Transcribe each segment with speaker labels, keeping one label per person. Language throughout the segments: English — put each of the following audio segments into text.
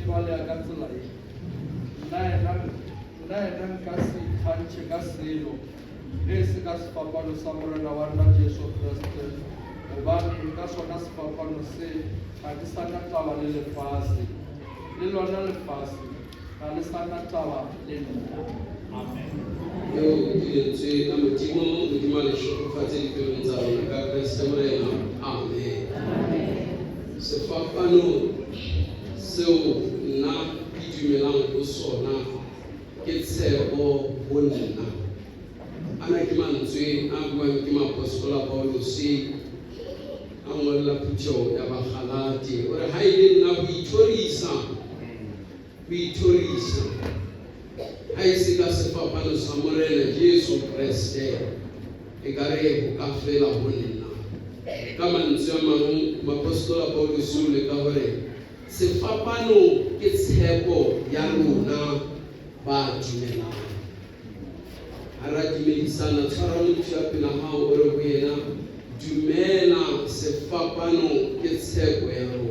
Speaker 1: jwale a ka tsela e. Nna ena nka se ikgantshe ka selo ge se ka sefapano sa morena wa rena Jesu Kriste gobane ka sona sefapano se ga ke sa na taba le lefase le lona lefase ga le sa na taba le nna. Amen.
Speaker 2: Yo diletswe ka modimo a le hlokofatse dipelong tsa rona ka Kriste morena. Amen. Sefapano seo nna ke dumelang ho sona ke tshepo ho nna. Ana ke mantswe a buang ke moapostola Paulus a ngolla Phutho ya Bakgalate ore ha ile nna ho ithorisa ha e se ka sefapano sa morena Jesu Kriste e ka re ho ka fela ho nna. Ka mantswe a mang moapostola Paulus o le ka hore sefapano ke tshepo ya rona ba dumelang. Ara dumedisana tshwara motho ya pela hao o re ho yena dumela sefapano ke tshepo ya rona.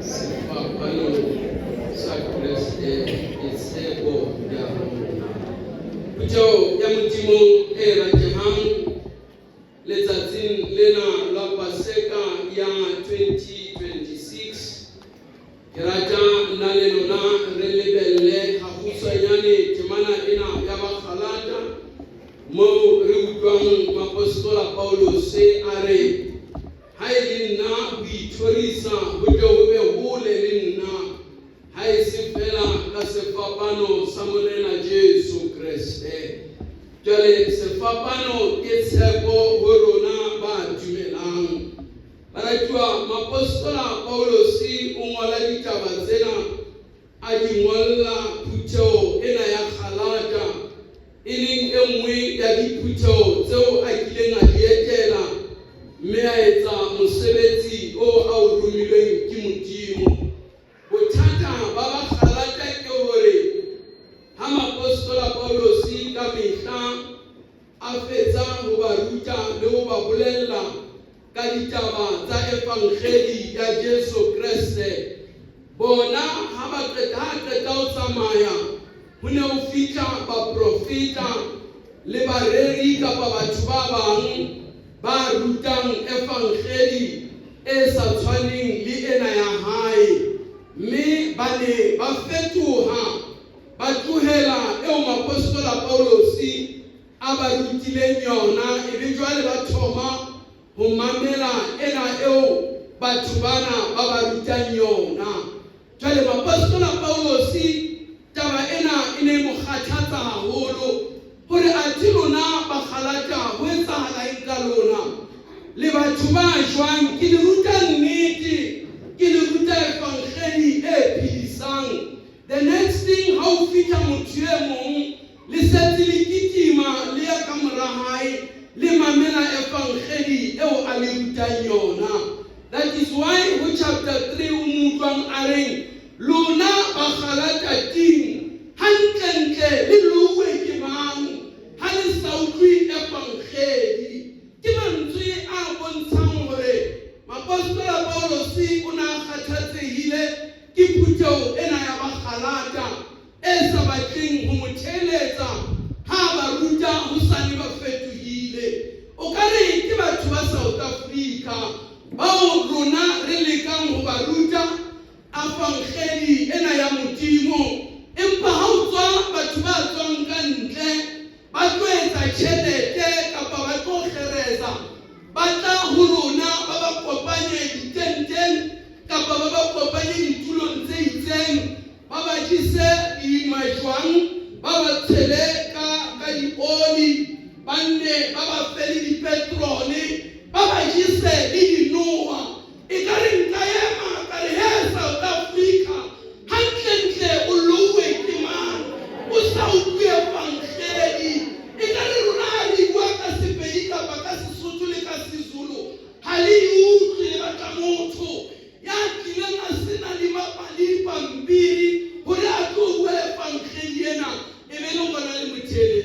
Speaker 2: Sefapano sa Kriste ke tshepo ya rona. Phutho ya modimo e ratehang letsatsing lena la Paseka ya 2026 ke rata nna le lona re lebelle hafusanyane temana ena ya Bakgalata moo re utlwang moapostola Paulus a re ha e le nna ho ithorisa ho tle ho be hole le nna ha e se fela ka sefapano sa morena Jesu Kriste. Jwale sefapano ke tshepo ho rona ba dumelang. Baratuwa moapostola Paulus o ngola ditaba tsena a di ngolla Phutho ena ya Kgalata e leng e nngwe ya diphutho tseo a kileng a di etela mme a etsa mosebetsi o a o romilweng ke Modimo. Bothata ba Bakgalata ke hore ha moapostola Paulus ka mehla a fetsa ho ba ruta le ho ba bolella ka ditaba tsa evangeli ya Jesu Kriste, bona ha ba qeta ho tsamaya ho ne ho fihla baprofeta le bareri kapa batho ba bang ba rutang evangeli e sa tshwaneng le ena ya hae, mme ba ne ba fetoha ba tlohela eo moapostola Paulus a ba rutileng yona ebe jwale ba thoma ho mamela ena eo batho bana ba ba rutang yona. Jwale moapostola Paulus taba ena e ne mo kgathatsa haholo hore a di lona Bakgalata ho etsahala eng ka lona le batho ba jwang ke le ruta nnete ke le ruta evangeli e phedisang. The next thing ha o fihla motho e mong le setse le kitima le ya ka mora hae le mamela evangeli eo a le rutang yona. That is why ho chapter 3 o mutlwang a reng lona Bakgalata ting hantle le lowe ke mang ha le sa utlwi evangeli. Ke mantswe a bontshang hore moapostola Paulus o na kgathatsehile ke phutho ena ya Bakgalata e sa batleng ho mo theletsa ha ba ruta ho sane ba fetohile. O ka re ke batho ba South Africa bao rona re lekang ho ba ruta evangeli ena ya Modimo, empa ha o tswa batho ba tswang ka ntle ba tlo etsa tjhelete kapa ba tlo kgereza ba tla ho rona ba ba kopanye ditenteng kapa ba ba kopanye ditulong tse itseng ba ba jise dimajwang ba ba tshele ka dioli banne ba ba fele dipetrole ba ba jise le dinoa. E ka re nka ema ka re he South Africa hantle o lowe ke mang o sa utlwe evangeli. E ka re rona ha le bua ka Sepedi kapa ka Sesotho le ka Sezulu ha le utlwe le batla motho ya tlileng a sena le pampiri hore a tlo bua evangeli ena e be le gona le mothele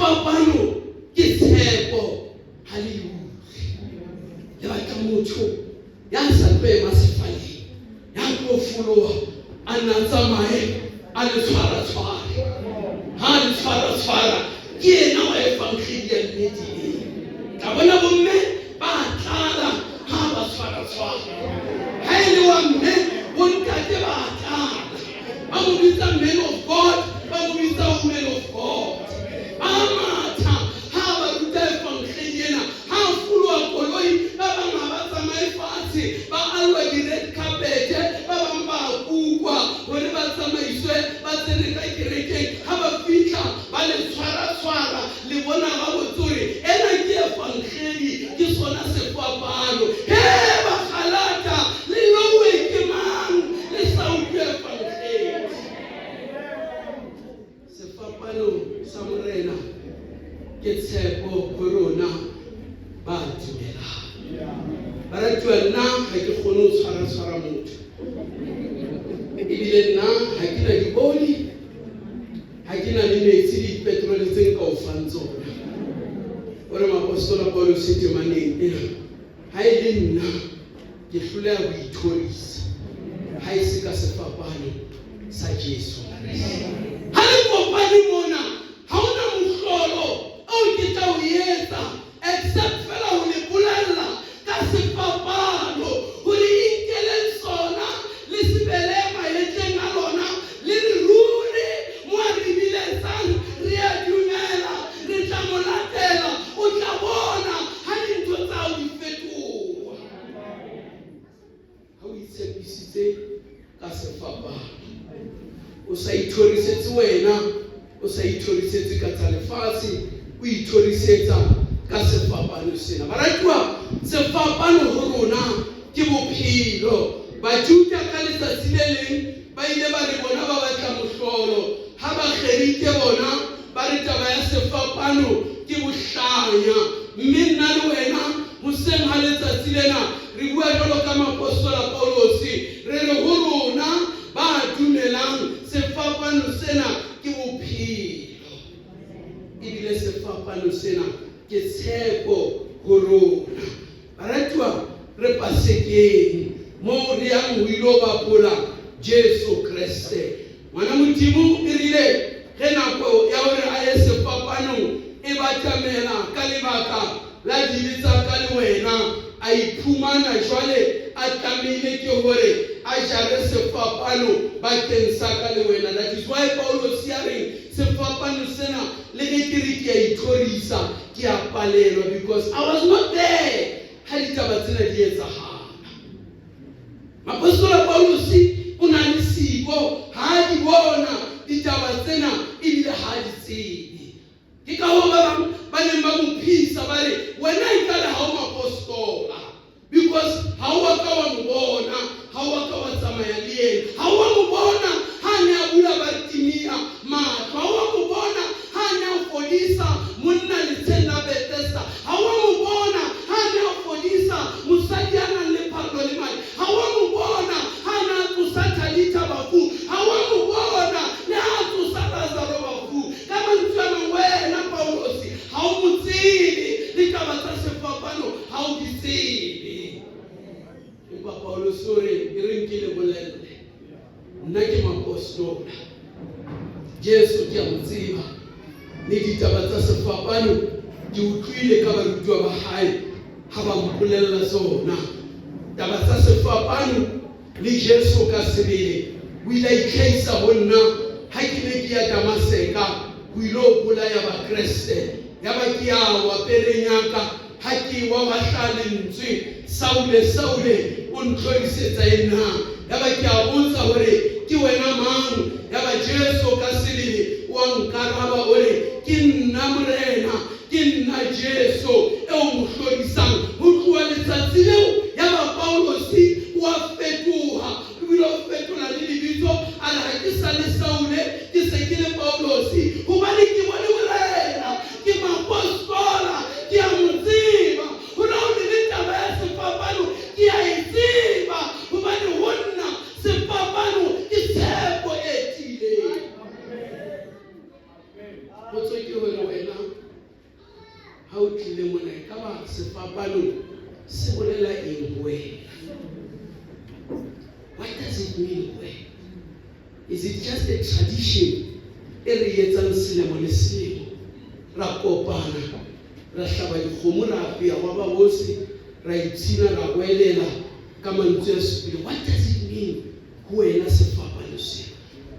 Speaker 2: sefapano ke tshepo. Haleluya. Le batla motho ya sa tlo ema sefaleng, ya tlo fologa a nna tsamaye a le tshwara-tshwara. Ha le tshwara-tshwara ke ena wa evangeli ya nnete e. Ka bona bomme ba tlala ha ba tshwara-tshwara. Ha e le wa mme bontate ba tlala, ba mo bitsa man of God, ba mo bitsa woman of God. Ba matha ha ba ruta evangeli ena, ha fologa koloi ba bang ha ba tsamaye fatshe, ba alwa di-red carpet, ba bang ba kukwa hore ba tsamaiswe ba tsene ka kerekeng. Ha ba fitlha ba le tshwara-tshwara, le bona ga botse hore ena ke evangeli, ke sona sefapano. He bakgalata le lowe ke mang le sa utlwe evangeli. Sefapano sa morena ke tshepo ho rona ba dumelang. Baratuwa, nna ha ke kgone ho tshwara-tshwara motho, ebile nna ha ke na diboli, ha ke na le metsi le dipetrole tse nka o fang tsona. Ore Moapostola Paulus temaneng ena, ha e le nna ke hloleha ho ithorisa ha e se ka sefapano sa Jesu Kriste. Ha le kopane mona, ha ona mohlolo o ke tla o etsa except fela ho le bolella ka sefapano, ho le inkeleng sona le sebele mahetleng a lona, le re ruri mo a re biletsang re a dumela, re tla mo latela. O tla bona ha dintho tsa hao di fetoha. Ha o itshepisitse ka sefapano, o sa ithorisetse wena, o sa ithorisetse ka tsa lefatshe, o ithorisetsa ka sefapano sena. Baratuwa, sefapano ho rona ke bophelo. Bajuda ka letsatsi le leng ba ile ba re bona ba batla mohlolo, ha ba kgerike bona ba re taba ya sefapano ke bohlanya. Mme nna le wena hoseng ha letsatsi lena re bua jwalo ka Moapostola Paulus, re re ho rona ba dumelang sefapano sena ke bophelo, ebile sefapano sena ke tshepo ho rona. Baratuwa, re pasekeng mo re yang ho ilo bapola Jesu Kriste. Ngwana Modimo e rile ge nako ya hore a ye sefapanong e batamela ka lebaka la dibe tsa ka le wena, a iphumana jwale a tlamehile ke hore a jare sefapano bakeng sa ka le wena. That is why Paulus ya reng sefapano sena le ge ke re ke a ithorisa ke a palelwa, because I was not there ha ditaba tsena di etsahala. Moapostola Paulus o na le siko, ha di bona ditaba tsena ebile ha di tsebe. Ke ka ho ba bang ba neng ba mo phisa ba re wena ikale ha o moapostola, because ha o ka wa mo bona, ha o ka wa tsamaya le yena, ha o mo bona ha ne a bula Bartimea mahlo, ha o mo bona ha ne a fodisa monna le tsena Bethesda, ha o mo bona ha ne a fodisa mosadi a nang le phallo le madi, ha o mo bona ha ne a tsosa Talita bafu, ha o mo bona le ha a tsosa Lazaro bafu. Ka mantswe a mang, wena Paulus ha o mo tsebe le taba tsa sefapano, ha o di tsebe. Empa Paulus o re e reng ke le bolelle, nna ke Moapostola, Jesu ke a mo tseba, le ditaba tsa sefapano ke utlwile ka barutwa ba hae ha ba mpolella tsona. Taba tsa sefapano le Jesu ka sebele o ile a itlhaisa ho nna ha ke ne ke ya Damaseka ho ilo bolaya Bakreste. Ya ba ke ya wa perenyaka ha ke wa hlalentswe, Saule Saule o ntlhorisetsa ena. Ya ba ke a botsa hore ke wena mang? Ya ba Jesu ka sebele wa nkaraba hore ke nna morena, ke nna Jesu eo mo hlorisang. Ho tloha letsatsi leo ya ba Paulus wa fetoha, o ile o fetola le lebitso, a re ha ke sa le Saule, ke se ke le Paulus, hobane ke bone morena, ke Moapostola, ke a mo tseba. Ho na ho le taba ya sefapano ke a e tseba, hobane ho nna sefapano ke tshepo e tiileng. Potso ke hore wena ha o tlile mona e ka ba sefapano se bolela eng wena? What does it mean wena? Is it just a tradition e re etsang selemo le selemo? Ra kopana, ra hlaba dikgomo, ra apea wa babose, ra itshina, ra boelela ka mantswe a sepele. What does it mean ho wena sefapano se?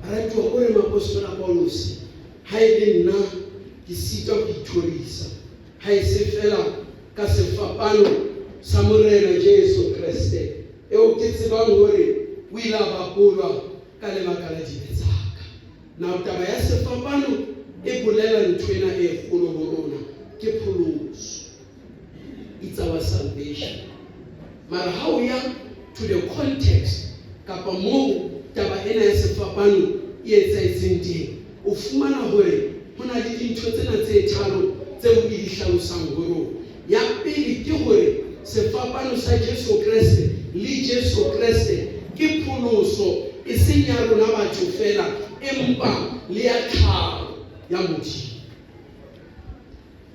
Speaker 2: Baratuwa o re moapostola Paulus, ha e le nna ke sitwa ho ithorisa, ha e se fela ka sefapano sa morena Jesu Kriste eo ke tsebang hore o ile a bapolwa ka lebaka la dibe tsaka. Now taba ya sefapano e bolela nthwena e kgolo ho rona ke pholoso. It's our salvation. Mara ha o ya to the context kapa moo taba ena ya sefapano e etsahetseng teng, o fumana hore ho na le dintho tsena tse tharo tseo e di hlalosang ho rona. Ya pele ke hore sefapano sa Jesu Kriste le Jesu Kriste ke pholoso e seng ya rona batho fela, empa le ya tlhaho ya Modimo.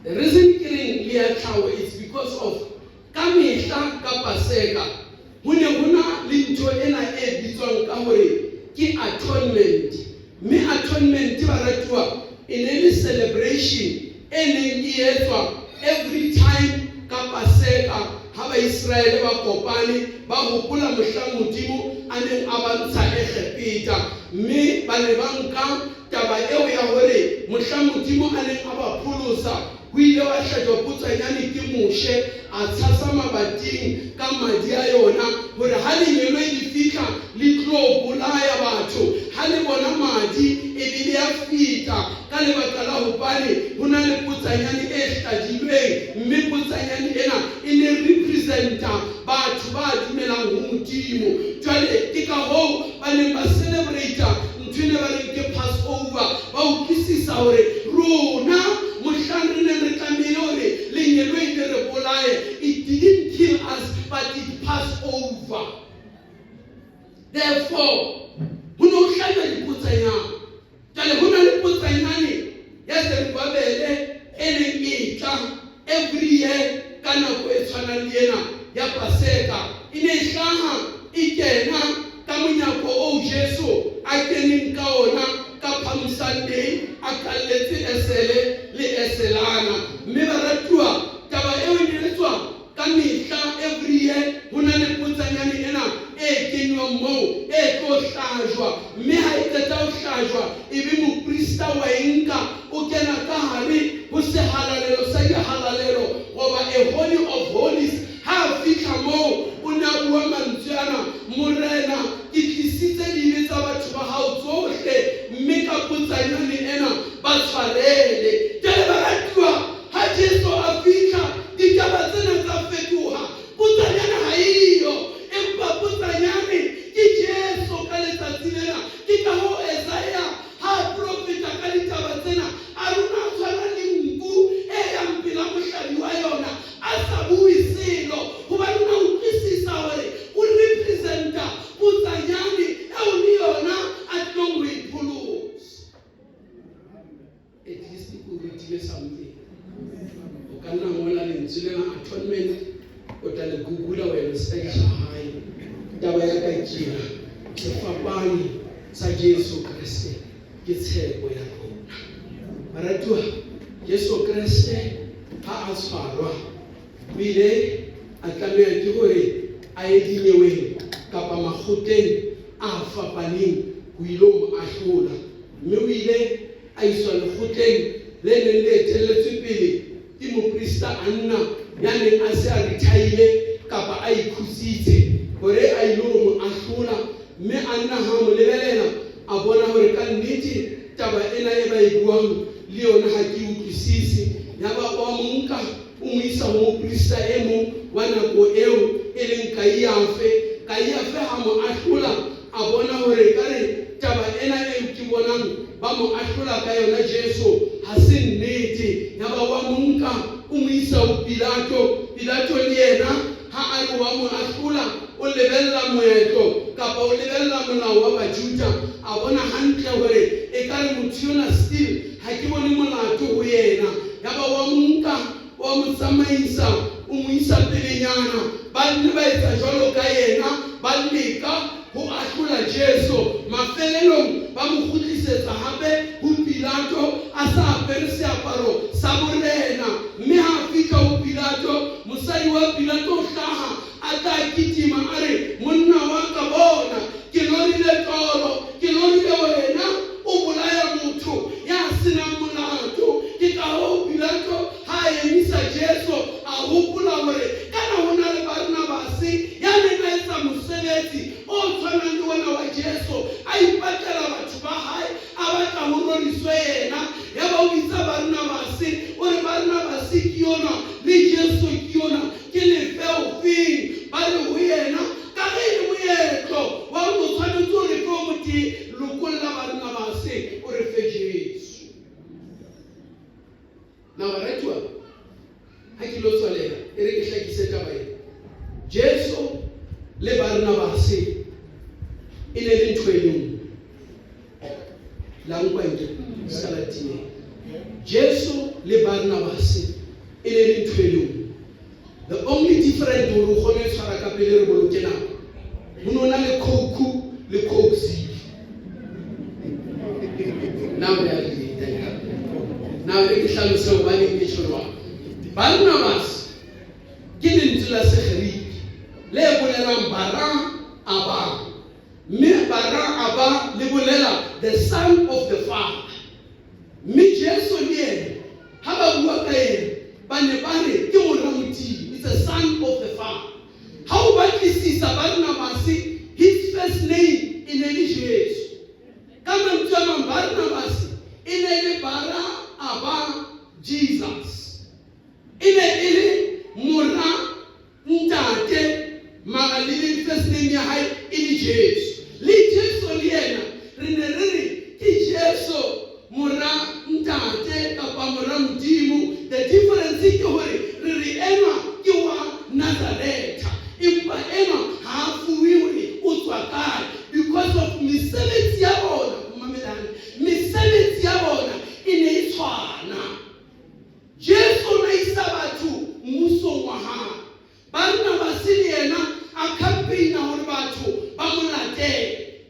Speaker 2: The reason ke reng le ya tlhaho is because of ka mehla ka Paseka ho ne ho na le ntho ena e bitswang ka hore ke atonement. Mme atonement baratuwa e ne le celebration e neng e etswa every time ka Paseka ha ba Israel ba kopane ba hopola mohla Modimo a neng a ba ntsha Egepeta. Mme ba ne ba nka taba eo ya hore mohla Modimo a neng a ba pholosa, ho ile wa hlajwa putsanyane ke Moshe a tshasa mabating ka madi a yona hore ha lenyelo le fihla le tlo bolaya batho, ha le bona madi e bile ya fita ka lebaka la hobane ho na le putsanyane e hlajilweng. Mme putsanyane ena e ne representa batho ba dumelang ho Modimo. Jwale ke ka hoo ba neng ba celebrata nthwene ba reng ke Passover, ba utlwisisa hore rona mohlang re ne re tlamehile hore lenyelo e le re bolaye. It didn't kill us, but it passed over. Therefore, ho no hlajwa diputsanyana. Jwale ho na le putsanyane ya Zerubabele e neng e tla every year ka nako e tshwanang le ena ya Paseka. E ne e hlaha e kena ka monyako o Jesu a keneng ka ona ka Palm Sunday, a kalletse esele le eselana. Mme baratuwa taba eo e ne etswa ka mehla every year. Ho na le putsanyane ena e kenywang moo e tlo hlajwa. Mme ha e qeta ho hlajwa ebe moprista wa enka o kena ka hare ho sehalalelo sa dihalalelo goba a holy of holies. Ha fihla moo o ne a bua mantswe ana, morena ke tlisitse dibe tsa batho ba hao tsohle, mme ka putsanyane ena ba tshwarele. Jwale baratuwa ha Jesu a fihla ditaba tsena tsa fetoha. Putsanyana ha iyo, empa putsanyane ke Jesu ka letsatsi lena. Ke ka hoo Isaiah ha profeta ka ditaba tsena a rona tshwana le nku e yang pela mohladi wa yona a sa bue selo, hoba rona utlwisisa hore o representa putsanyane eo le yona a tlong ho ipholosa. At least o rutile something. O ka nna ngola lentswe lena atonement, o tla le googla wena search hae. Taba ya ka kena sefapano sa Jesu Kriste ke tshepo ya rona. Baratuwa, Jesu Kriste ha a tshwarwa o ile a tlameha ke hore a ye dinyeweng kapa makgotleng a fapaneng ho ilo mo ahlola. Mme o ile a iswa lekgotleng le neng le etelletswe pele ke moprista a nna ya neng a se a rethaile kapa a ikhusitse hore a ilo mo ahlola. Mme a nna ha mo lebelela a bona hore ka nnete taba ena e ba e buang le yona ha ke utlwisisi. Ya ba wa mo nka o mo isa ho moprista e mong wa nako eo e leng Kaiafe ha mo ahlola a bona hore kare taba ena e ke bonang ba mo ahlola ka yona Jesu ha se nnete. Ya ba wa mo nka o mo isa ho Pilato le yena ha a re wa mo ahlola o lebella moetlo kapa o lebella molao wa Bajuda, a bona hantle hore e ka re motho yona still ha ke bone molato ho yena. Ya ba wa mo nka wa wa mo tsamaisa o mo isa pelenyana ba nne ba etsa jwalo ka yena ba leka ho ahlola Jesu mafelelong ba mo kgutlisetsa hape ho Pilato a sa apere seaparo sa borena mme ha fihla ho Pilato mosadi wa Pilato hlaha a tla kitima a re monna wa ka bona ke lorile toro ke lorile wena o bolaya motho ya senang molato ke ka ho Pilato ha emisa Jesu a hopola hore kana hona le Barnabasi ya ne ka etsa mosebetsi o tshwanang le wona wa Jesu a ipatlela batho ba hae a batla ho roriswe yena ya ba o bitsa Barnabasi o re Barnabasi ke yona le Jesu ke yona ke lefeo feng ba re ho yena ka ge le moetlo wa mo tshwanetse o re fe o moti lokolla Barnabasi o re fe Jesu. Na baratwa ha ke lo tswalela e re ke hlakise taba e Jesu le Barnabasi e ne le ntho e nngwe la nkwente Salatine Jesu le Barnabasi e ne le ntho e nngwe. The only different o khone tshwara ka pele re boloke nako ho nona le Coke le Coke Zero now we are now re ke hlalosa ho ba le ke tshwarwa Barnabas ke lentswe la Segiriki le bolelang bara aba mme bara aba le bolela the son of the father mme Jesu le yena ha ba bua ka yena ba ne ba re ke moramoti it's a son of the father. How about this Barnabas his first name in Jesu kama mtama Barnabas ine bara aba Jesus ile mura ntate magalile first name ya hai in Jesu le Jesu le yena re ne re ke Jesu mura ntate kapa mura modimo. The difference is ke re ema ke wa Nazareth impa ema ha fuwi o tswa kae because of mesebetsi ya bona mamelane mesebetsi ya bona ine e tshwana. Jesu na isa batho mmuso wa ha Barnabas le yena a campaign hore batho ba mo latele.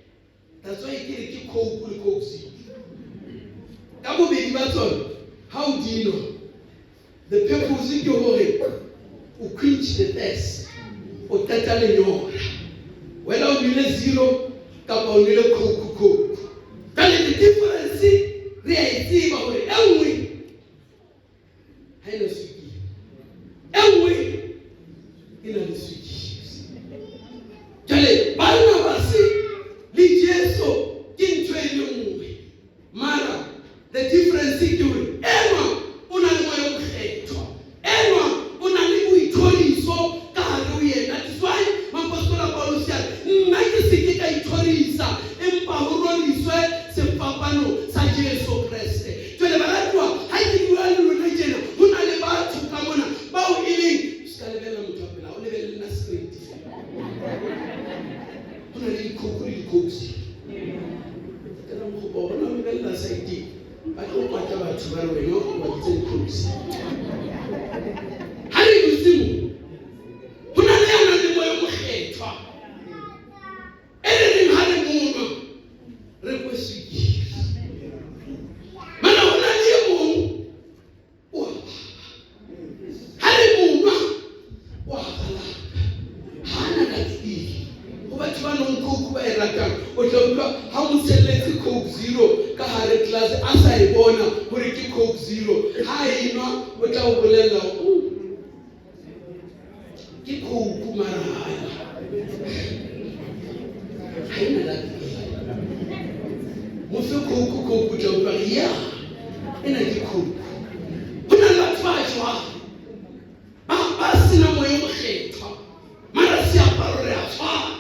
Speaker 2: That's why ke Coke le Coke Zero ka bobedi ba tsona. How do you know? The purpose is to quench the thirst o tata le nyora whether o nile zero kapa o nile Coke. But the difference re a itseba hore enngwe ha ina swiki enngwe ina le swiki. Jale Barnabas le Jesu ke ntho e le nngwe mara the difference is to ema una le moya mokgetho ema una le boithoriso ka hare ho yena. That's why Mapostola Paulus ya nna ke se ke ka ithorisa empa ho roriswe sefapano sa Jesu Kriste. Jwale baratwa ha ke bua le lona tjena ho na le batho ka mona bao e leng ska lebella motho pela o lebelle na straight ho na le dikhoku le dikoksi kana mo go bona mo lebella side ba tlo kwata batho ba re wena o itse dikoksi ha le bosimu ho na le ana le moya mokgethwa e re ha le mona re kwesiki mana ho na le mong o ha le mona wa bala hana ka tsiki ho batho ba nong Coke ba e ratang o tla utlwa ha mo tshelletse Coke Zero ka hare class a sa e bona hore ke Coke Zero ha e nwa o tla o bolella ke Coke mara haina la mo fe Coke tla utlwa ya ena ke Coke ho na la tshwajwa ba sina moya mokgetho mara seaparo re a tshwana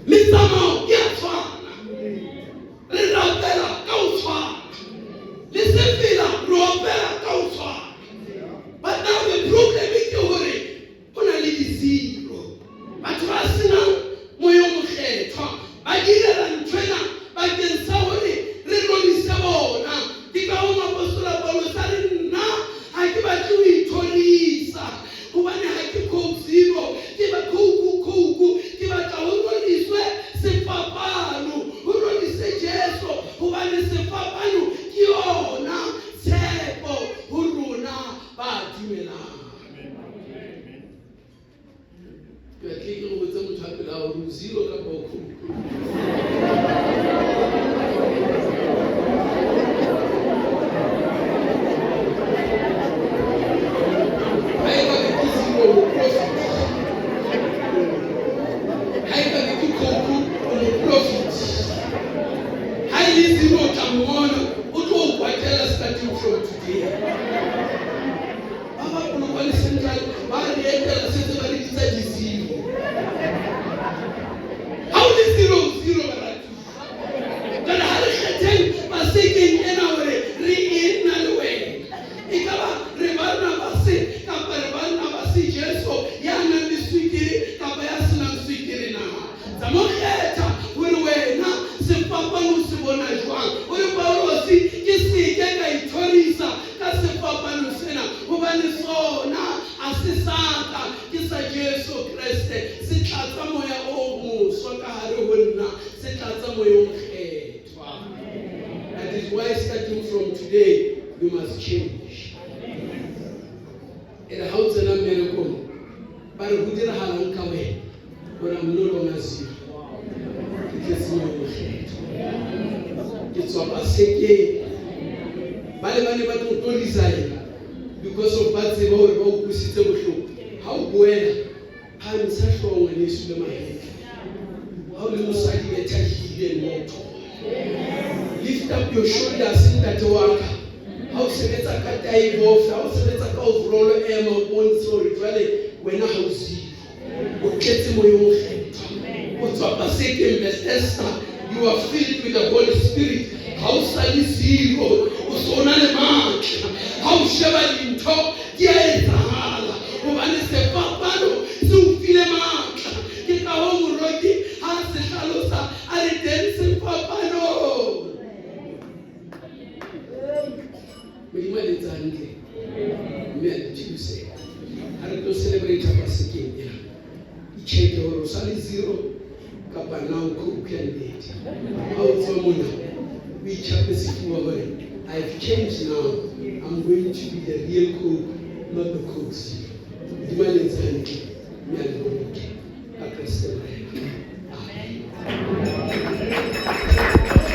Speaker 2: Misamo ya tshwana re rapela ka o tshwana le sefila re opela ka o tshwana. But now the problem is hore ho na le zero batho ba sena moya mokgetho ba direla ntwena ba kensa zero kapa o khulu. That is why starting from today, you must change. And how to miracle? But who did I have come in? But I'm no longer zero. It's about second. Because of bad how well I'm such a when you see my head. How do you say you get lift up your shoulders in that work. How se betsa ka tai bof, how se betsa ka overall ema on sorry really when I was o tletse mo yo kgetha. O tswa ba second best Esther, you are filled with the Holy Spirit. How sali zero, o sona le matla. How sheba dintho di a etsahala. O bane se papalo, se o file matla. Ke ka ho moroki ha se hlalosa a re teng se papalo. Me say, I don't celebrate a second. Check your salary zero, Kappa now cook and date. Out from we chapters I've changed now. I'm going to be the real cook, not the cooks.